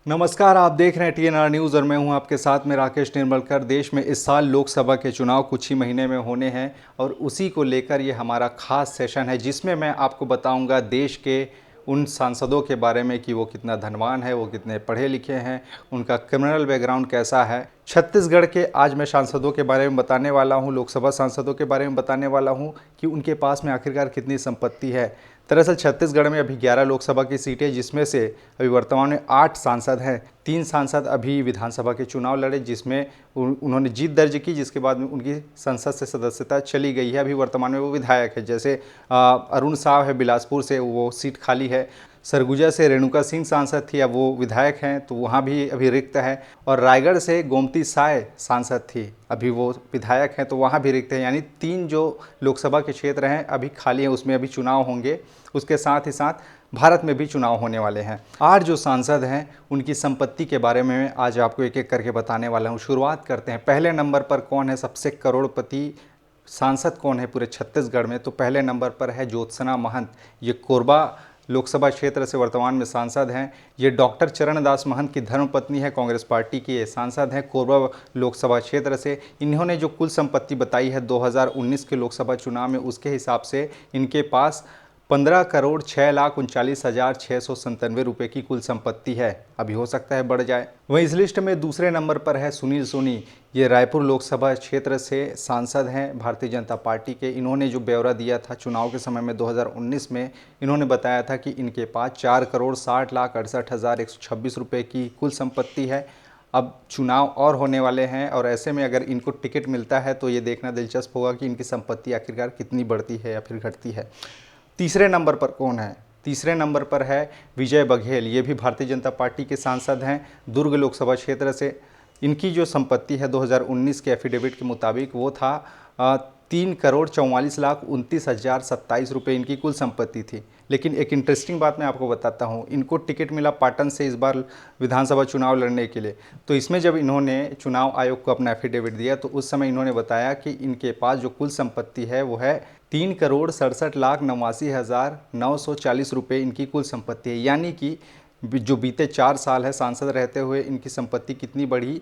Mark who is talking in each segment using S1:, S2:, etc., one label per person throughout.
S1: नमस्कार, आप देख रहे हैं टीएनआर न्यूज़ और मैं हूं आपके साथ में राकेश निर्मलकर। देश में इस साल लोकसभा के चुनाव कुछ ही महीने में होने हैं और उसी को लेकर ये हमारा खास सेशन है जिसमें मैं आपको बताऊंगा देश के उन सांसदों के बारे में कि वो कितना धनवान है, वो कितने पढ़े लिखे हैं, उनका क्रिमिनल बैकग्राउंड कैसा है। छत्तीसगढ़ के आज मैं सांसदों के बारे में बताने वाला हूँ, लोकसभा सांसदों के बारे में बताने वाला हूँ कि उनके पास में आखिरकार कितनी संपत्ति है। दरअसल छत्तीसगढ़ में अभी 11 लोकसभा की सीटें, जिसमें से अभी वर्तमान में 8 सांसद हैं। 3 सांसद अभी विधानसभा के चुनाव लड़े जिसमें उन्होंने जीत दर्ज की, जिसके बाद में उनकी संसद से सदस्यता चली गई है। अभी वर्तमान में वो विधायक है। जैसे अरुण साव है बिलासपुर से, वो सीट खाली है। सरगुजा से रेणुका सिंह सांसद थी, अब वो विधायक हैं तो वहाँ भी अभी रिक्त है। और रायगढ़ से गोमती साय सांसद थी, अभी वो विधायक हैं तो वहाँ भी रिक्त है। यानी 3 जो लोकसभा के क्षेत्र हैं अभी खाली हैं, उसमें अभी चुनाव होंगे। उसके साथ ही साथ भारत में भी चुनाव होने वाले हैं। 8 जो सांसद हैं उनकी संपत्ति के बारे में मैं आज आपको एक एक करके बताने वाला हूँ। शुरुआत करते हैं। पहले नंबर पर कौन है, सबसे करोड़पति सांसद कौन है पूरे छत्तीसगढ़ में? तो पहले नंबर पर है ज्योत्सना महंत। ये कोरबा लोकसभा क्षेत्र से वर्तमान में सांसद हैं। ये डॉक्टर चरणदास महंत की धर्मपत्नी है, कांग्रेस पार्टी की ये सांसद हैं कोरबा लोकसभा क्षेत्र से। इन्होंने जो कुल संपत्ति बताई है 2019 के लोकसभा चुनाव में, उसके हिसाब से इनके पास 15,06,39,697 रुपये की कुल संपत्ति है। अभी हो सकता है बढ़ जाए। वहीं इस लिस्ट में दूसरे नंबर पर है सुनील सोनी। ये रायपुर लोकसभा क्षेत्र से सांसद हैं भारतीय जनता पार्टी के। इन्होंने जो ब्यौरा दिया था चुनाव के समय में 2019 में, इन्होंने बताया था कि इनके पास 4,60,68,126 रुपये की कुल संपत्ति है। अब चुनाव और होने वाले हैं और ऐसे में अगर इनको टिकट मिलता है तो ये देखना दिलचस्प होगा कि इनकी संपत्ति आखिरकार कितनी बढ़ती है या फिर घटती है। तीसरे नंबर पर कौन है? तीसरे नंबर पर है विजय बघेल। ये भी भारतीय जनता पार्टी के सांसद हैं, दुर्ग लोकसभा क्षेत्र से। इनकी जो संपत्ति है 2019 के एफिडेविट के मुताबिक वो था 3,44,29,027 रुपये इनकी कुल संपत्ति थी। लेकिन एक इंटरेस्टिंग बात मैं आपको बताता हूँ, इनको टिकट मिला पाटन से इस बार विधानसभा चुनाव लड़ने के लिए। तो इसमें जब इन्होंने चुनाव आयोग को अपना एफिडेविट दिया तो उस समय इन्होंने बताया कि इनके पास जो कुल संपत्ति है वो है 3,67,89,940 रुपये इनकी कुल संपत्ति है। यानी कि जो बीते 4 साल है सांसद रहते हुए इनकी संपत्ति कितनी बढ़ी?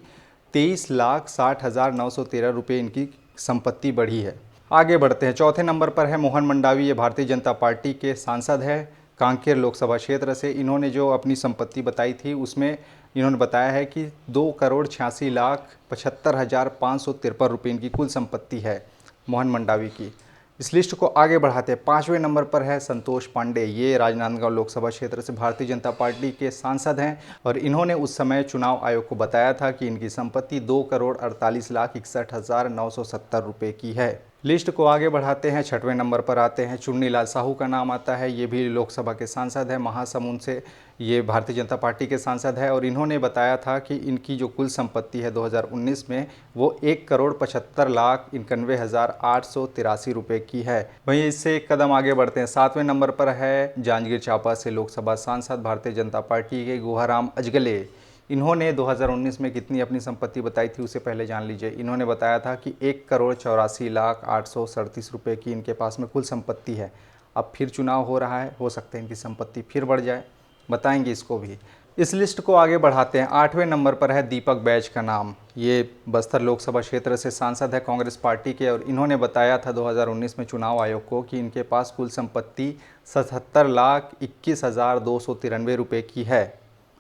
S1: 23,60,913 रुपये इनकी संपत्ति बढ़ी है। आगे बढ़ते हैं। चौथे नंबर पर है मोहन मंडावी। ये भारतीय जनता पार्टी के सांसद है कांकेर लोकसभा क्षेत्र से। इन्होंने जो अपनी संपत्ति बताई थी उसमें इन्होंने बताया है कि 2,86,75,553 रुपये इनकी कुल संपत्ति है मोहन मंडावी की। इस लिस्ट को आगे बढ़ाते हैं। 5वें नंबर पर है संतोष पांडे। ये राजनांदगांव लोकसभा क्षेत्र से भारतीय जनता पार्टी के सांसद हैं और इन्होंने उस समय चुनाव आयोग को बताया था कि इनकी संपत्ति 2,48,61,970 रुपये की है। लिस्ट को आगे बढ़ाते हैं। 6वें नंबर पर आते हैं। चुन्नीलाल साहू का नाम आता है। ये भी लोकसभा के सांसद है महासमुंद से। ये भारतीय जनता पार्टी के सांसद है और इन्होंने बताया था कि इनकी जो कुल संपत्ति है 2019 में वो 1,75,91,883 रुपये की है। वहीं इससे एक कदम आगे बढ़ते हैं। 7वें नंबर पर है जांजगीर चांपा से लोकसभा सांसद भारतीय जनता पार्टी के गुहाराम अजगले। इन्होंने 2019 में कितनी अपनी संपत्ति बताई थी उसे पहले जान लीजिए। इन्होंने बताया था कि 1,84,0837 रुपये की इनके पास में कुल संपत्ति है। अब फिर चुनाव हो रहा है, हो सकता है इनकी संपत्ति फिर बढ़ जाए, बताएंगे इसको भी। इस लिस्ट को आगे बढ़ाते हैं। 8वें नंबर पर है दीपक बैज का नाम। ये बस्तर लोकसभा क्षेत्र से सांसद है कांग्रेस पार्टी के और इन्होंने बताया था 2019 में चुनाव आयोग को कि इनके पास कुल संपत्ति 77,21,293 रुपये की है।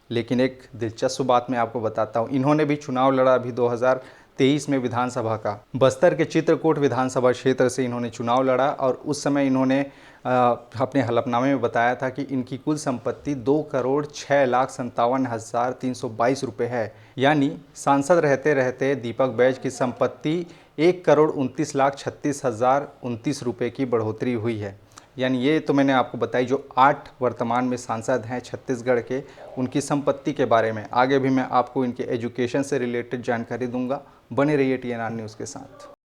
S1: लेकिन एक दिलचस्प बात मैं आपको बताता हूँ, इन्होंने भी चुनाव लड़ा अभी 2023 में विधानसभा का। बस्तर के चित्रकूट विधानसभा क्षेत्र से इन्होंने चुनाव लड़ा और उस समय इन्होंने अपने हलफनामे में बताया था कि इनकी कुल संपत्ति 2,06,57,322 रुपये है। यानी सांसद रहते रहते दीपक बैज की संपत्ति 1,29,36,029 रुपये की बढ़ोतरी हुई है। यानी ये तो मैंने आपको बताई जो 8 वर्तमान में सांसद हैं छत्तीसगढ़ के, उनकी संपत्ति के बारे में। आगे भी मैं आपको इनके एजुकेशन से रिलेटेड जानकारी दूंगा। बने रहिए टीएनआर न्यूज़ के साथ।